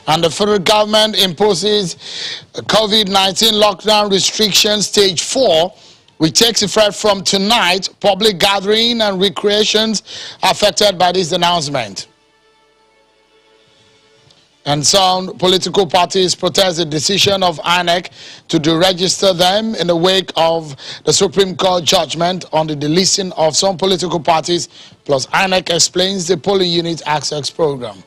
And the federal government imposes COVID-19 lockdown restrictions stage 4, which takes effect from tonight. Public gathering and recreations affected by this announcement. And some political parties protest the decision of INEC to deregister them in the wake of the Supreme Court judgment on the delisting of some political parties. Plus, INEC explains the polling unit access program.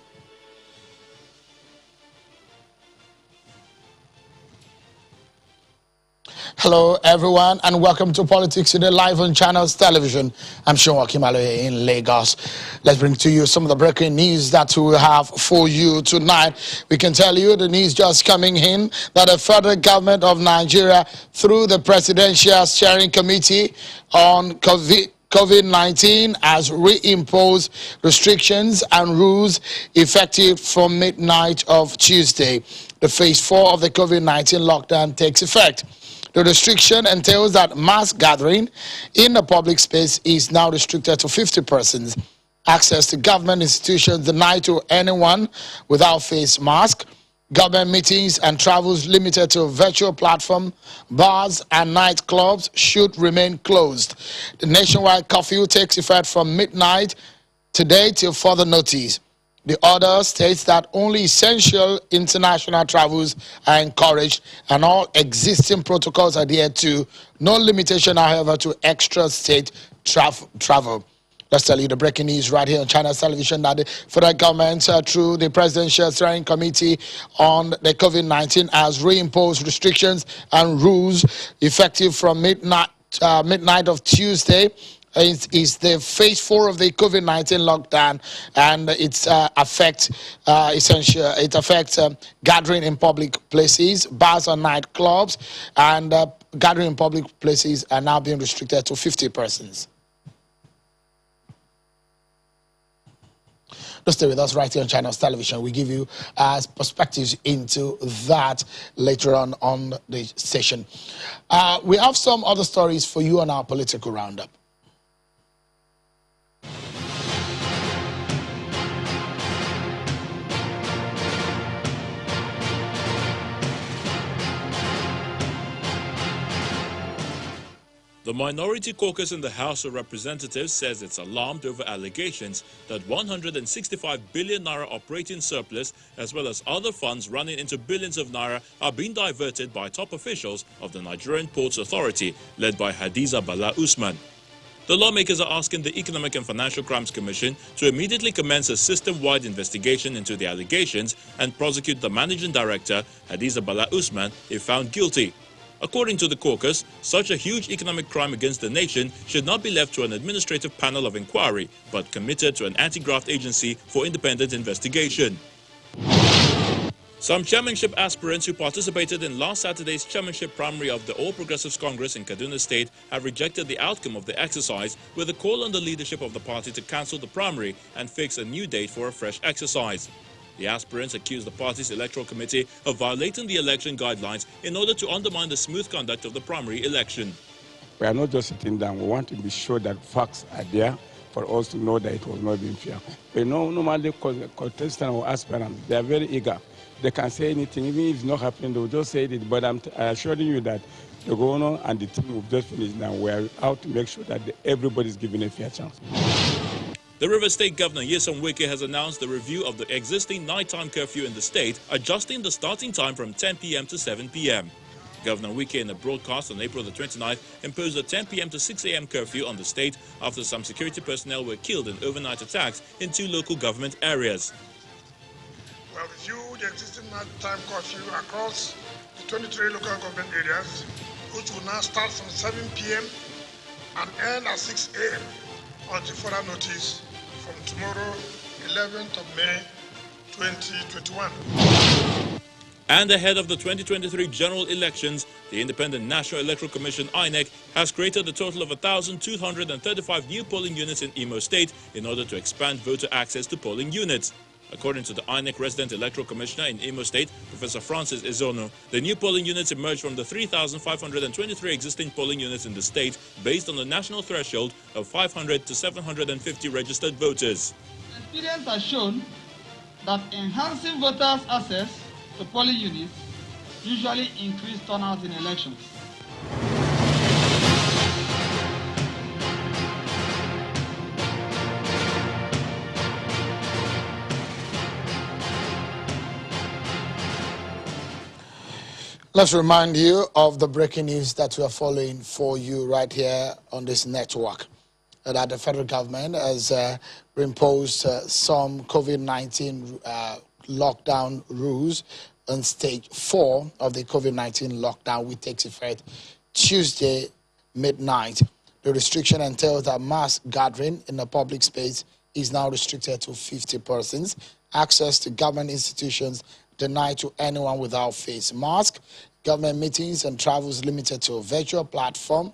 Hello, everyone, and welcome to Politics Today live on Channels Television. I'm Sean Kimalo in Lagos. Let's bring to you some of the breaking news that we have for you tonight. We can tell you the news just coming in that the federal government of Nigeria, through the Presidential Steering Committee on COVID-19, has reimposed restrictions and rules effective from midnight of Tuesday. The phase 4 of the COVID-19 lockdown takes effect. The restriction entails that mass gathering in the public space is now restricted to 50 persons. Access to government institutions denied to anyone without face mask. Government meetings and travels limited to virtual platform. Bars and nightclubs should remain closed. The nationwide curfew takes effect from midnight today till further notice. The order states that only essential international travels are encouraged and all existing protocols are adhered to. No limitation, however, to extra-state travel. Let's tell you the breaking news right here on China Television that the federal government, through the Presidential Steering Committee on the COVID-19, has reimposed restrictions and rules effective from midnight of Tuesday. Is the phase 4 of the COVID-19 lockdown, and it affects gathering in public places. Bars and nightclubs and gathering in public places are now being restricted to 50 persons. Stay with us right here on Channels Television. We give you perspectives into that later on the station. We have some other stories for you on our political roundup. The Minority Caucus in the House of Representatives says it's alarmed over allegations that 165 billion naira operating surplus, as well as other funds running into billions of naira, are being diverted by top officials of the Nigerian Ports Authority, led by Hadiza Bala Usman. The lawmakers are asking the Economic and Financial Crimes Commission to immediately commence a system-wide investigation into the allegations and prosecute the managing director, Hadiza Bala Usman, if found guilty. According to the caucus, such a huge economic crime against the nation should not be left to an administrative panel of inquiry, but committed to an anti-graft agency for independent investigation. Some chairmanship aspirants who participated in last Saturday's chairmanship primary of the All Progressives Congress in Kaduna State have rejected the outcome of the exercise, with a call on the leadership of the party to cancel the primary and fix a new date for a fresh exercise. The aspirants accused the party's electoral committee of violating the election guidelines in order to undermine the smooth conduct of the primary election. We are not just sitting down. We want to be sure that facts are there for us to know that it was not being fair. We know normally contestants or aspirants, they are very eager. They can say anything, even if it's not happening, they will just say it. But I'm assuring you that the governor and the team will just finish now. We are out to make sure that everybody is given a fair chance. The River State Governor Nyesom Wike has announced the review of the existing nighttime curfew in the state, adjusting the starting time from 10 p.m. to 7 p.m. Governor Wike, in a broadcast on April the 29th, imposed a 10 p.m. to 6 a.m. curfew on the state after some security personnel were killed in overnight attacks in 2 local government areas. We have reviewed the existing nighttime curfew across the 23 local government areas, which will now start from 7 p.m. and end at 6 a.m. until further notice from tomorrow, 11th of May, 2021. And ahead of the 2023 general elections, the Independent National Electoral Commission, INEC, has created a total of 1,235 new polling units in Imo State in order to expand voter access to polling units. According to the INEC Resident Electoral Commissioner in Imo State, Professor Francis Izono, the new polling units emerged from the 3,523 existing polling units in the state based on the national threshold of 500 to 750 registered voters. Experience has shown that enhancing voters' access to polling units usually increase turnout in elections. Let's remind you of the breaking news that we are following for you right here on this network. That the federal government has imposed some COVID-19 lockdown rules on stage 4 of the COVID-19 lockdown, which takes effect Tuesday midnight. The restriction entails that mass gathering in the public space is now restricted to 50 persons. Access to government institutions denied to anyone without face mask. Government meetings and travels limited to a virtual platform.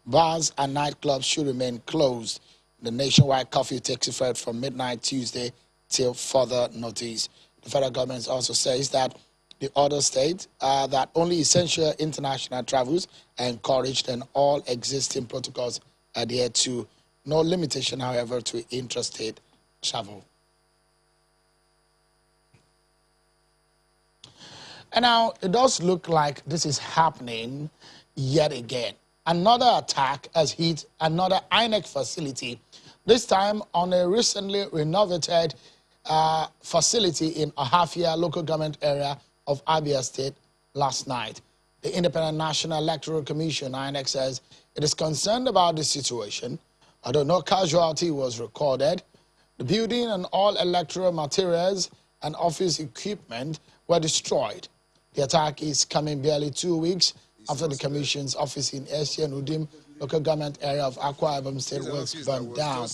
Bars and nightclubs should remain closed. The nationwide curfew takes effect from midnight Tuesday till further notice. The federal government also says that the order states that only essential international travels are encouraged and all existing protocols adhered to. No limitation, however, to interstate travel. And now it does look like this is happening yet again. Another attack has hit another INEC facility, this time on a recently renovated facility in Ahafia local government area of Abia State last night. The Independent National Electoral Commission, INEC, says it is concerned about the situation. Although no casualty was recorded, the building and all electoral materials and office equipment were destroyed. The attack is coming barely 2 weeks after the Commission's office in Essia and Udim, local government area of Akwa Ibom State, was burned down.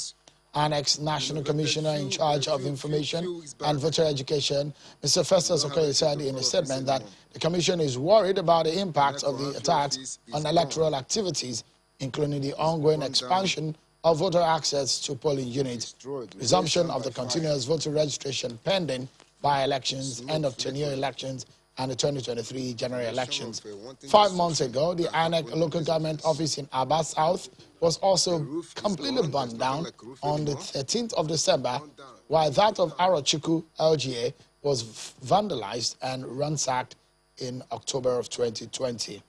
INEC's National Commissioner in charge of Information and Voter Education, Mr. Festus Okoye, said in a statement that the Commission is worried about the impact of the attacks on electoral activities, including the ongoing expansion of voter access to polling units, resumption of the continuous voter registration pending by-elections, end of tenure elections, and the 2023 general elections. 5 months ago, the INEC local government office in Aba South was also completely burned down on the 13th of December, while that of Arochukwu LGA was vandalized and ransacked in October of 2020.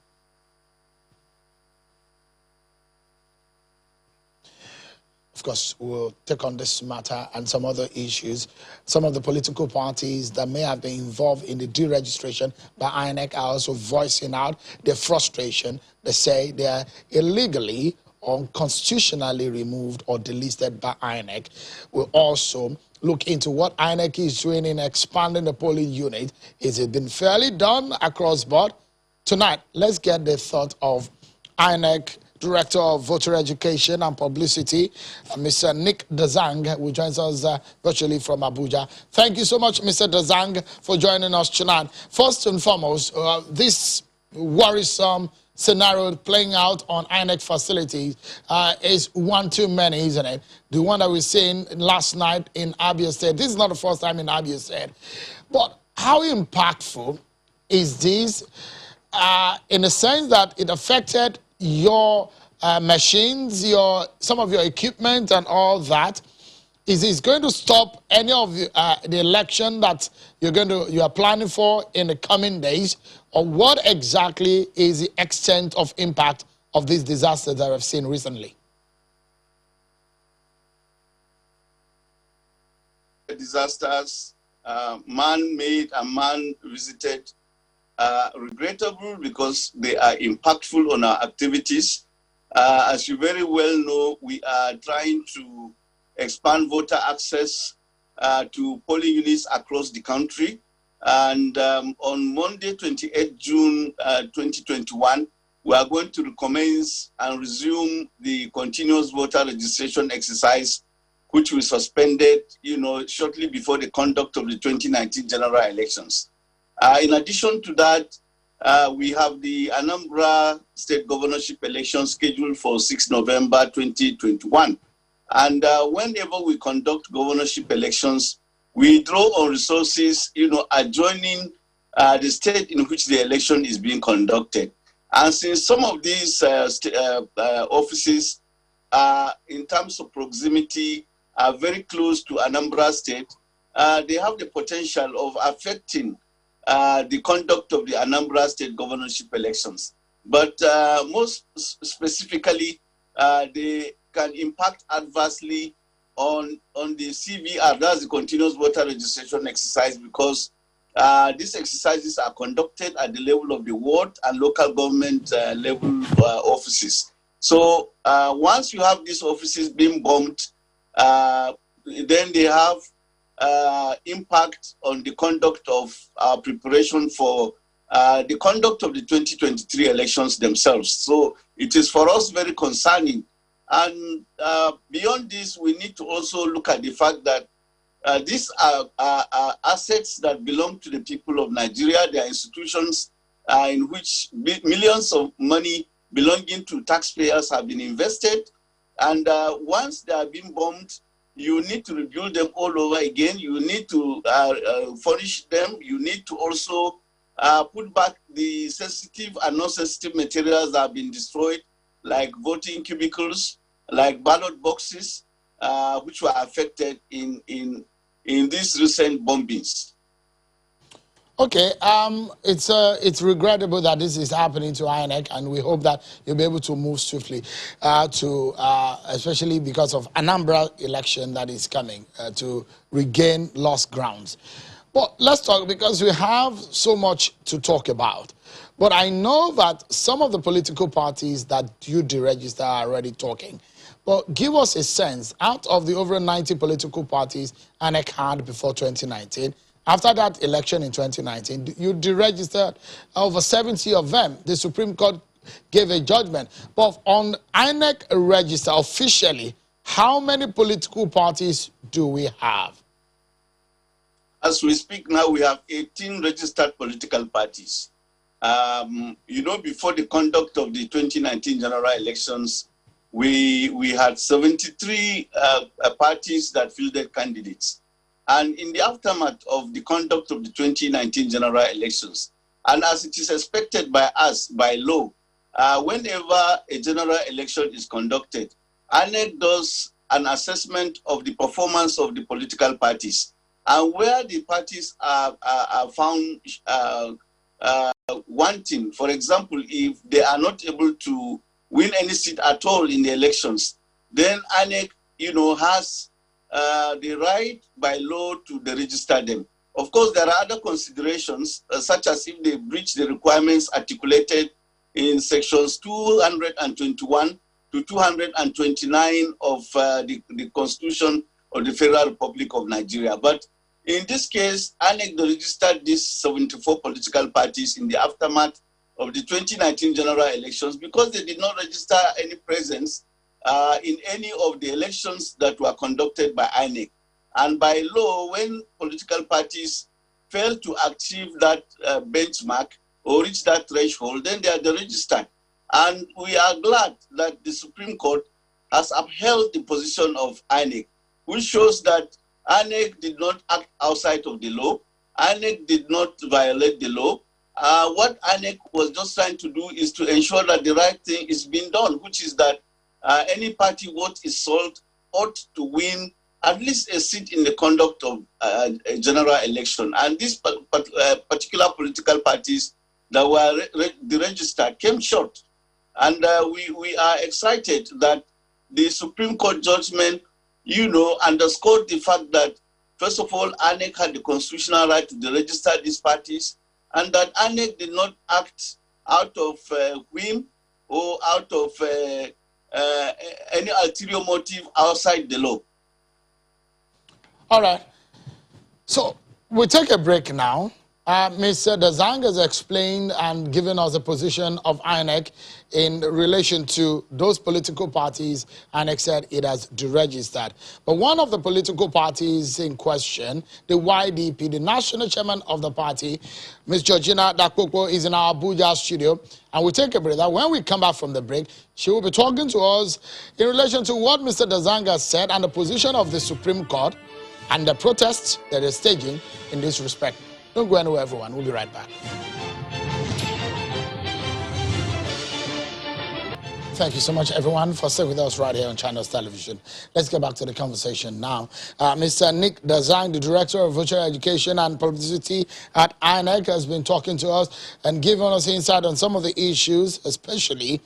Of course, we'll take on this matter and some other issues. Some of the political parties that may have been involved in the deregistration by INEC are also voicing out their frustration. They say they are illegally or unconstitutionally removed or delisted by INEC. We'll also look into what INEC is doing in expanding the polling unit. Is it been fairly done across board? Tonight, let's get the thought of INEC Director of Voter Education and Publicity, Mr. Nick Dazang, who joins us virtually from Abuja. Thank you so much, Mr. Dazang, for joining us tonight. First and foremost, this worrisome scenario playing out on INEC facilities is one too many, isn't it? The one that we're seeing last night in Abia State. This is not the first time in Abia State. But how impactful is this in the sense that it affected your machines, some of your equipment and all that? Is this going to stop any of the election that you are planning for in the coming days? Or what exactly is the extent of impact of these disasters that I've seen recently? Disasters, man-made and man-visited, regrettable because they are impactful on our activities. As you very well know, we are trying to expand voter access to polling units across the country. And on Monday, 28 June 2021, we are going to recommence and resume the continuous voter registration exercise, which we suspended, shortly before the conduct of the 2019 general elections. In addition to that, we have the Anambra State Governorship election scheduled for 6 November 2021. And whenever we conduct governorship elections, we draw on resources, adjoining the state in which the election is being conducted. And since some of these offices, in terms of proximity, are very close to Anambra State, they have the potential of affecting the conduct of the Anambra State governorship elections. But most specifically, they can impact adversely on the CVR, that's the continuous voter registration exercise, because these exercises are conducted at the level of the ward and local government level offices. So once you have these offices being bombed, then they have impact on the conduct of our preparation for the conduct of the 2023 elections themselves. So it is for us very concerning. And beyond this, we need to also look at the fact that these are assets that belong to the people of Nigeria. They are institutions in which millions of money belonging to taxpayers have been invested. And once they are being bombed, you need to rebuild them all over again. You need to furnish them. You need to also put back the sensitive and non-sensitive materials that have been destroyed, like voting cubicles, like ballot boxes, which were affected in these recent bombings. Okay, it's regrettable that this is happening to INEC, and we hope that you'll be able to move swiftly especially because of Anambra election that is coming, to regain lost grounds. But let's talk, because we have so much to talk about. But I know that some of the political parties that you deregister are already talking. But give us a sense, out of the over 90 political parties INEC had before 2019, after that election in 2019, you deregistered over 70 of them. The Supreme Court gave a judgment. But on INEC register officially, how many political parties do we have? As we speak now, we have 18 registered political parties. You know, before the conduct of the 2019 general elections, we had 73 parties that fielded candidates. And in the aftermath of the conduct of the 2019 general elections, and as it is expected by us, by law, whenever a general election is conducted, INEC does an assessment of the performance of the political parties. And where the parties are found wanting, for example, if they are not able to win any seat at all in the elections, then INEC, has the right by law to deregister them. Of course, there are other considerations, such as if they breach the requirements articulated in sections 221 to 229 of the Constitution of the Federal Republic of Nigeria. But in this case, INEC registered these 74 political parties in the aftermath of the 2019 general elections because they did not register any presence in any of the elections that were conducted by INEC. And by law, when political parties fail to achieve that benchmark or reach that threshold, then they are deregistered. And we are glad that the Supreme Court has upheld the position of INEC, which shows that INEC did not act outside of the law. INEC did not violate the law. What INEC was just trying to do is to ensure that the right thing is being done, which is that any party vote is sold ought to win at least a seat in the conduct of a general election. And these particular political parties that were deregistered came short. And we are excited that the Supreme Court judgment, underscored the fact that, first of all, INEC had the constitutional right to deregister these parties, and that INEC did not act out of whim or out of any ulterior motive outside the law. All right. So we'll take a break now. Mr. Dazang has explained and given us the position of INEC in relation to those political parties. INEC said it has deregistered. But one of the political parties in question, the YDP, the national chairman of the party, Ms. Georgina Dakpokpo, is in our Abuja studio. And we'll take a break. When we come back from the break, she will be talking to us in relation to what Mr. Dazang has said and the position of the Supreme Court and the protests that are staging in this respect. Don't go anywhere, everyone. We'll be right back. Thank you so much, everyone, for staying with us right here on Channels Television. Let's get back to the conversation now. Mr. Nick Dazang, the Director of Virtual Education and Publicity at INEC, has been talking to us and giving us insight on some of the issues, especially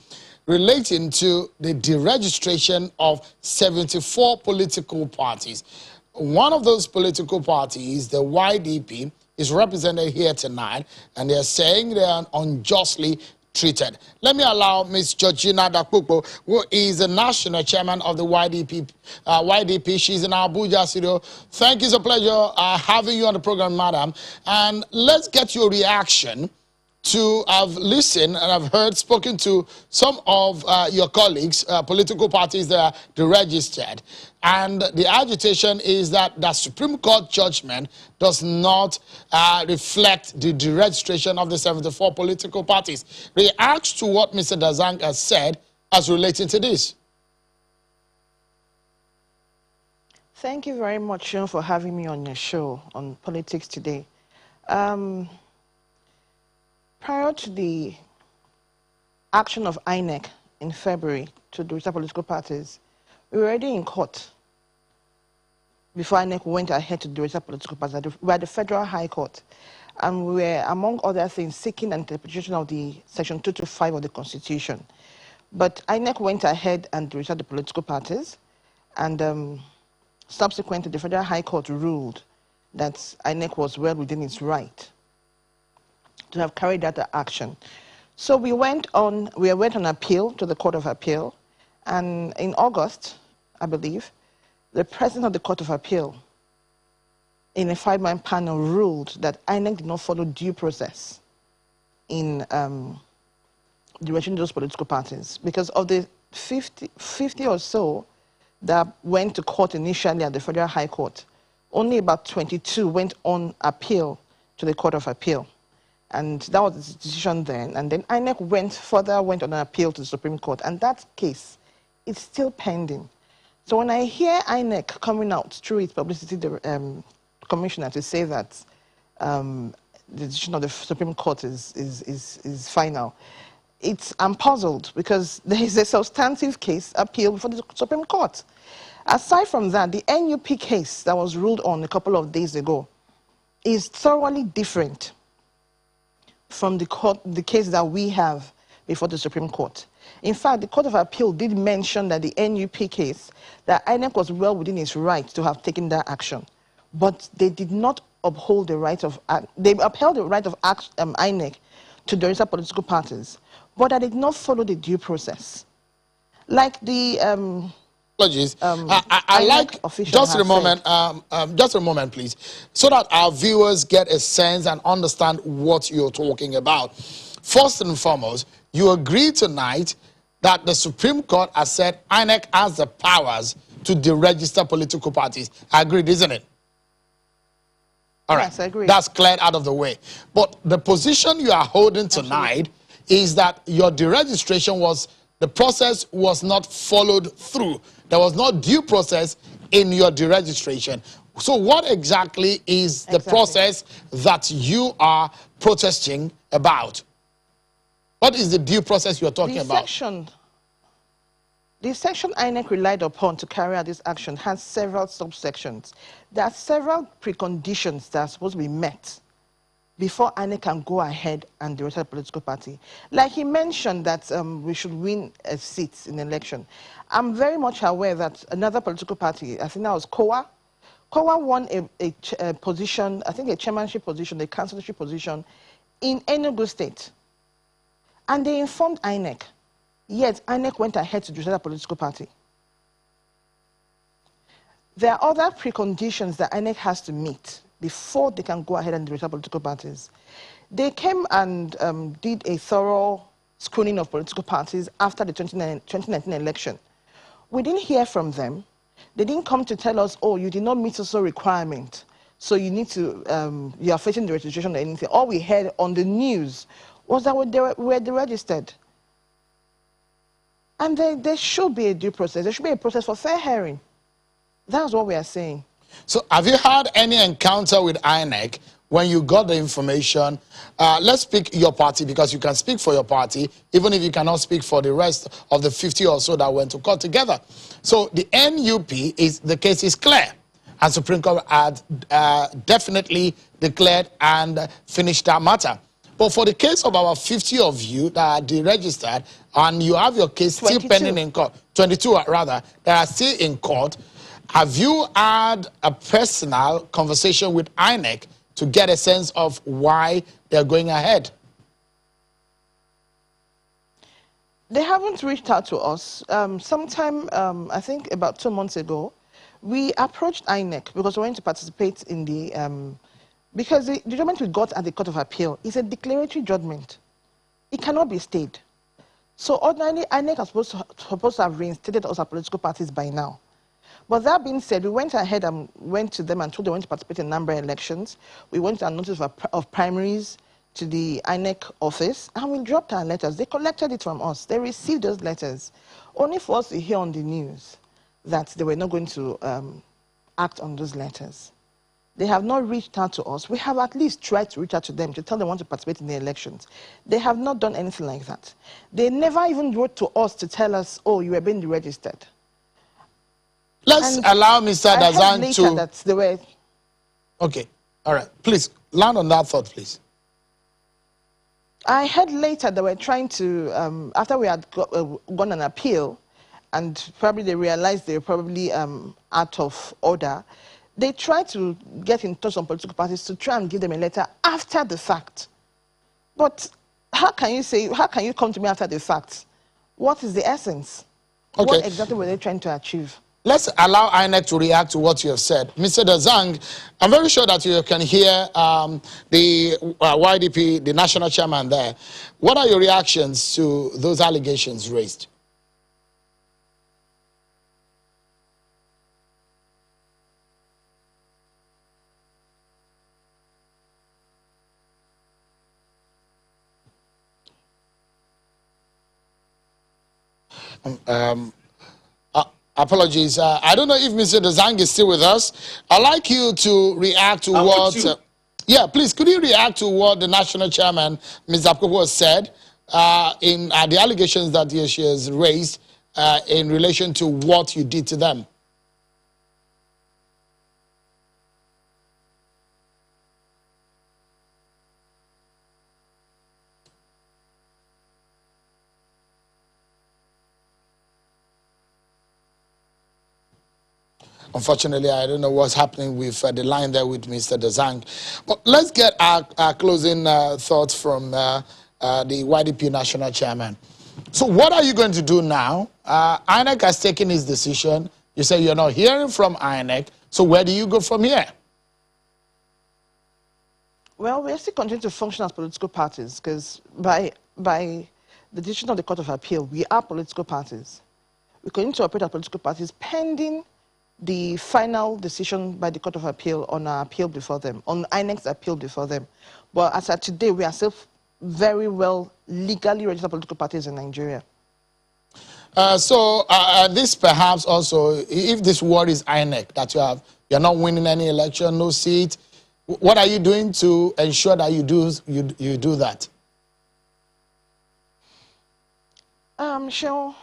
relating to the deregistration of 74 political parties. One of those political parties, the YDP, is represented here tonight, and they're saying they are unjustly treated. Let me allow Ms. Georgina Dakpukpo, who is the national chairman of the YDP. She's in our Abuja studio. Thank you. It's a pleasure having you on the program, madam. And let's get your reaction to have listened and I've heard, spoken to some of your colleagues, political parties that are deregistered. And the agitation is that the Supreme Court judgment does not reflect the deregistration of the 74 political parties. React to what Mr. Dazang has said as relating to this. Thank you very much, Sean, for having me on your show on Politics Today. Prior to the action of INEC in February to the political parties, we were already in court before INEC went ahead to the political parties. We were at the Federal High Court, and we were, among other things, seeking an interpretation of the Section 225 of the Constitution. But INEC went ahead and registered the political parties, and subsequently the Federal High Court ruled that INEC was well within its right to have carried out the action. So we went on appeal to the Court of Appeal, and in August, I believe, the President of the Court of Appeal, in a 5-man panel, ruled that INEC did not follow due process in the registration of those political parties. Because of the 50 or so that went to court initially at the Federal High Court, only about 22 went on appeal to the Court of Appeal. And that was the decision then. And then INEC went on an appeal to the Supreme Court. And that case is still pending. So when I hear INEC coming out through its publicity commissioner to say that the decision of the Supreme Court is final, I'm puzzled, because there is a substantive case appeal before the Supreme Court. Aside from that, the NUP case that was ruled on a couple of days ago is thoroughly different from the case that we have before the Supreme Court. In fact, the Court of Appeal did mention that the NUP case, that INEC was well within its right to have taken that action, but they did not uphold the right of, they upheld the right of INEC to register political parties, but I did not follow the due process. Like the apologies. I like just a moment, please, so that our viewers get a sense and understand what you're talking about. First and foremost, you agree tonight that the Supreme Court has said INEC has the powers to deregister political parties. I agree, isn't it? All right, yes, I agree. That's cleared out of the way. But the position you are holding tonight is that your deregistration the process was not followed through. There was no due process in your deregistration. So what exactly is the process that you are protesting about? What is the due process you're talking about? The section INEC relied upon to carry out this action has several subsections. There are several preconditions that are supposed to be met before INEC can go ahead and register a political party. Like he mentioned that we should win a seat in the election. I'm very much aware that another political party, I think that was COA, won a position, I think a chairmanship position, a councillorship position in Enugu State. And they informed INEC. Yet INEC went ahead to register a political party. There are other preconditions that INEC has to meet before they can go ahead and register political parties. They came and did a thorough screening of political parties after the 2019 election. We didn't hear from them. They didn't come to tell us, oh, you did not meet a requirement, so you need to, you are facing the registration or anything. All we heard on the news was that we were deregistered. And there should be a due process. There should be a process for fair hearing. That's what we are saying. So have you had any encounter with INEC when you got the information. Let's pick your party, because you can speak for your party, even if you cannot speak for the rest of the 50 or so that went to court together. So the NUP, the case is clear. And Supreme Court had definitely declared and finished that matter. But for the case of our 50 of you that are deregistered, and you have your case 22. Still pending in court, 22 rather, that are still in court, have you had a personal conversation with INEC to get a sense of why they're going ahead? They haven't reached out to us. Sometime, I think about 2 months ago, we approached INEC because we wanted to participate in the, because the judgment we got at the Court of Appeal is a declaratory judgment. It cannot be stayed. So ordinarily, INEC is supposed to have reinstated us as political parties by now. But that being said, we went ahead and went to them and told them we want to participate in a number of elections. We went to a notice of primaries to the INEC office, and we dropped our letters. They collected it from us. They received those letters, only for us to hear on the news that they were not going to act on those letters. They have not reached out to us. We have at least tried to reach out to them to tell them we want to participate in the elections. They have not done anything like that. They never even wrote to us to tell us, oh, you are being deregistered. Let's allow Mr. Dazang to... That they were... Okay, all right. Please, land on that thought, please. I heard later they were trying to, after we had gone an appeal, and probably they realized they were probably out of order, they tried to get in touch with political parties to try and give them a letter after the fact. But how can you come to me after the fact? What is the essence? Okay. What exactly were they trying to achieve? Let's allow INEC to react to what you have said. Mr. Dazang, I'm very sure that you can hear the YDP, the national chairman there. What are your reactions to those allegations raised? Apologies. I don't know if Mr. Dazang is still with us. I'd like you to react to what... yeah, please, could you react to what the national chairman, Ms. Apkopo, has said in the allegations that she has raised in relation to what you did to them? Unfortunately, I don't know what's happening with the line there with Mr. Dazang. But let's get our closing thoughts from the YDP national chairman. So what are you going to do now? INEC has taken his decision. You say you're not hearing from INEC. So where do you go from here? Well, we still continue to function as political parties because by the decision of the Court of Appeal, we are political parties. We continue to operate as political parties pending the final decision by the Court of Appeal on our appeal before them, on INEC's appeal before them. But as of today, we are still very well legally registered political parties in Nigeria. So this perhaps also, if this worries INEC, that you're not winning any election, no seat, what are you doing to ensure that you do that? Sure.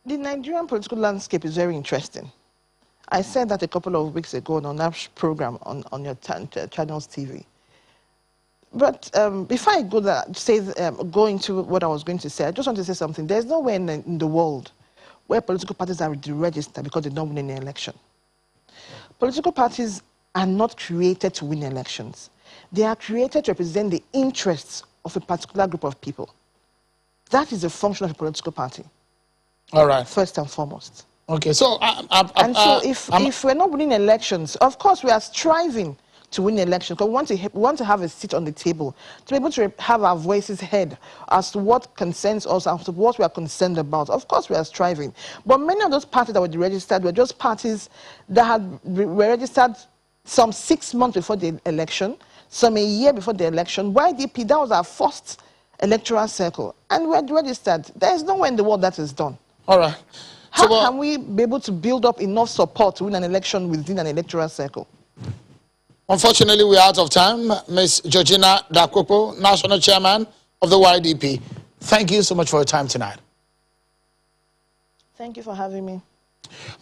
The Nigerian political landscape is very interesting. I said that a couple of weeks ago on our program on your channel's TV. But before I go into what I was going to say, I just want to say something. There's nowhere in the world where political parties are deregistered because they don't win any election. Political parties are not created to win elections. They are created to represent the interests of a particular group of people. That is the function of a political party. All right. First and foremost. Okay, so... if we're not winning elections, of course we are striving to win elections because we want to have a seat on the table, to be able to have our voices heard as to what concerns us, as to what we are concerned about. Of course we are striving. But many of those parties that were registered were just parties that were registered some 6 months before the election, some a year before the election. YDP, that was our first electoral circle, and we're registered. There is nowhere in the world that is done. All right. How can we be able to build up enough support to win an election within an electoral circle? Unfortunately, we're out of time. Ms. Georgina Dakwopo, National Chairman of the YDP, thank you so much for your time tonight. Thank you for having me.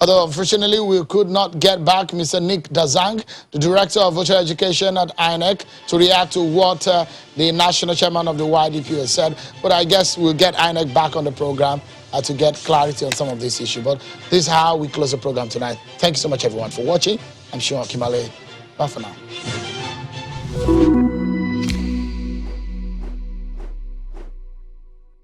Although, unfortunately, we could not get back Mr. Nick Dazang, the Director of Voter Education at INEC, to react to what the National Chairman of the YDP has said. But I guess we'll get INEC back on the program to get clarity on some of this issue. But this is how we close the program tonight. Thank you so much, everyone, for watching. I'm Sean Kimale. Bye for now.